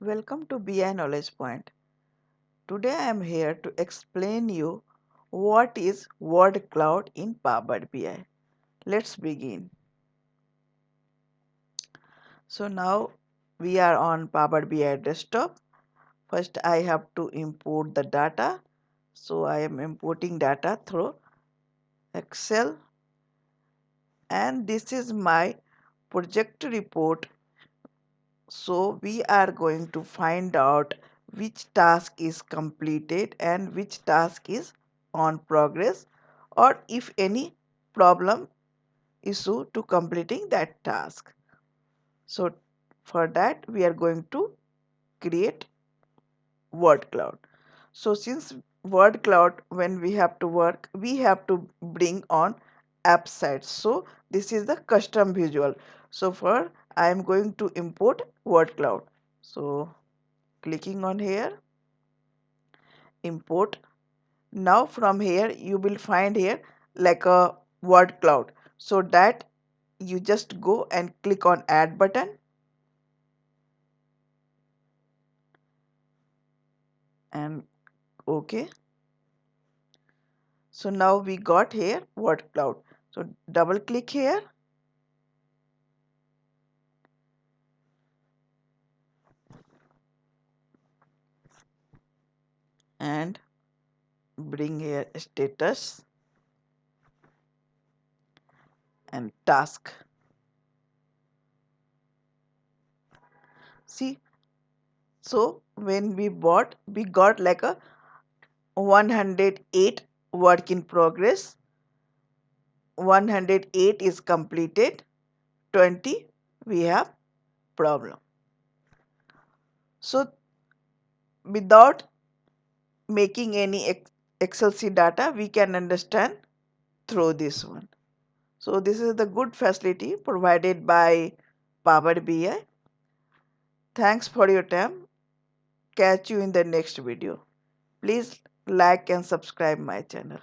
Welcome to BI Knowledge Point. Today I am here to explain you what is word cloud in Power BI. Let's begin. So now we are on Power BI desktop. First I have to import the data. So I am importing data through Excel, and this is my project report. So we are going to find out which task is completed and which task is on progress, or if any problem issue to completing that task. So for that we are going to create word cloud. So since word cloud, when we have to work, we have to bring on app sites. So this is the custom visual. So for I am going to import word cloud. So clicking on here, import. Now from here you will find here like a word cloud. So that you just go and click on add button, and okay. So now we got here word cloud. So double click here, and bring here status and task. See, so when we got like a 108 work in progress, 108 is completed, 20 we have problem. So without making any Excel sheet data, we can understand through this one. So this is the good facility provided by Power BI. Thanks for your time. Catch you in the next video. Please like and subscribe my channel.